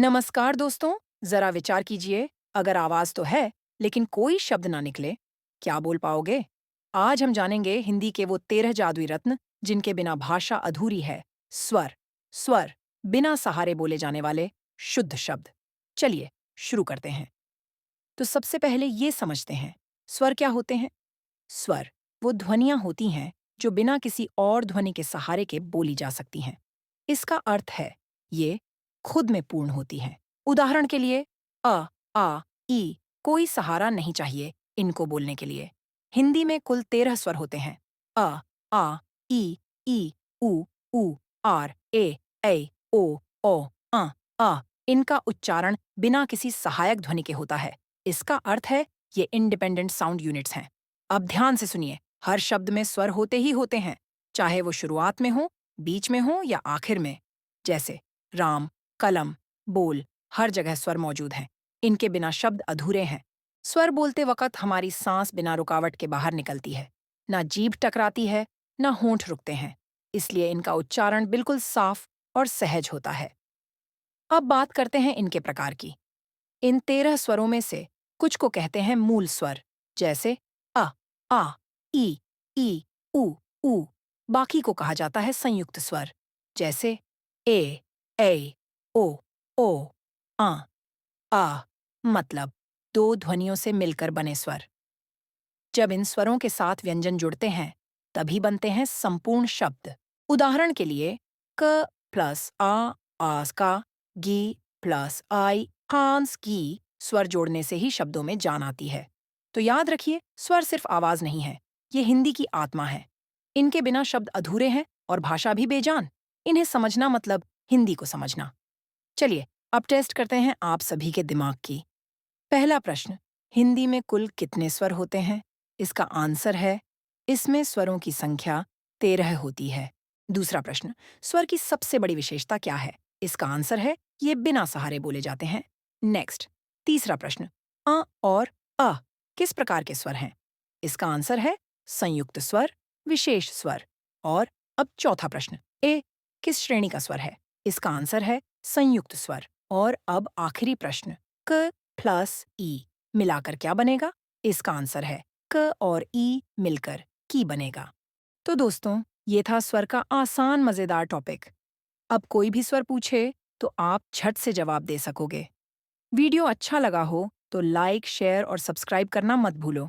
नमस्कार दोस्तों। जरा विचार कीजिए, अगर आवाज तो है लेकिन कोई शब्द ना निकले, क्या बोल पाओगे? आज हम जानेंगे हिंदी के वो 13 जादुई रत्न जिनके बिना भाषा अधूरी है। स्वर। स्वर, बिना सहारे बोले जाने वाले शुद्ध शब्द। चलिए शुरू करते हैं। तो सबसे पहले ये समझते हैं, स्वर क्या होते हैं। स्वर वो ध्वनियां होती हैं जो बिना किसी और ध्वनि के सहारे के बोली जा सकती हैं। इसका अर्थ है ये खुद में पूर्ण होती हैं। उदाहरण के लिए आ, ई, कोई सहारा नहीं चाहिए इनको बोलने के लिए। हिंदी में कुल 13 स्वर होते हैं। आ, ई, उ, आर, ओ, आ। इनका उच्चारण बिना किसी सहायक ध्वनि के होता है। इसका अर्थ है ये इंडिपेंडेंट साउंड यूनिट्स हैं। अब ध्यान से सुनिए, हर शब्द में स्वर होते ही होते हैं, चाहे वो शुरुआत में हो, बीच में हो या आखिर में। जैसे राम, कलम, बोल, हर जगह स्वर मौजूद हैं। इनके बिना शब्द अधूरे हैं। स्वर बोलते वक्त हमारी सांस बिना रुकावट के बाहर निकलती है। ना जीभ टकराती है, ना होंठ रुकते हैं। इसलिए इनका उच्चारण बिल्कुल साफ और सहज होता है। अब बात करते हैं इनके प्रकार की। इन 13 स्वरों में से कुछ को कहते हैं मूल स्वर, जैसे अ, आ, ई, उ। बाकी को कहा जाता है संयुक्त स्वर, जैसे ए, ओ, आ, आ। मतलब दो ध्वनियों से मिलकर बने स्वर। जब इन स्वरों के साथ व्यंजन जुड़ते हैं, तभी बनते हैं संपूर्ण शब्द। उदाहरण के लिए क प्लस आ, आस का, गी प्लस आई, हांस की स्वर जोड़ने से ही शब्दों में जान आती है। तो याद रखिए, स्वर सिर्फ आवाज नहीं है, ये हिंदी की आत्मा है। इनके बिना शब्द अधूरे हैं और भाषा भी बेजान। इन्हें समझना मतलब हिंदी को समझना। चलिए अब टेस्ट करते हैं आप सभी के दिमाग की। पहला प्रश्न, हिंदी में कुल कितने स्वर होते हैं? इसका आंसर है इसमें स्वरों की संख्या 13 होती है। दूसरा प्रश्न, स्वर की सबसे बड़ी विशेषता क्या है? इसका आंसर है ये बिना सहारे बोले जाते हैं। नेक्स्ट, तीसरा प्रश्न, और अ किस प्रकार के स्वर हैं? इसका आंसर है संयुक्त स्वर, विशेष स्वर। और अब चौथा प्रश्न, ए किस श्रेणी का स्वर है? इसका आंसर है संयुक्त स्वर। और अब आखिरी प्रश्न, क प्लस ई मिलाकर क्या बनेगा? इसका आंसर है क और ई मिलकर की बनेगा। तो दोस्तों, ये था स्वर का आसान मजेदार टॉपिक। अब कोई भी स्वर पूछे तो आप झट से जवाब दे सकोगे। वीडियो अच्छा लगा हो तो लाइक, शेयर और सब्सक्राइब करना मत भूलो।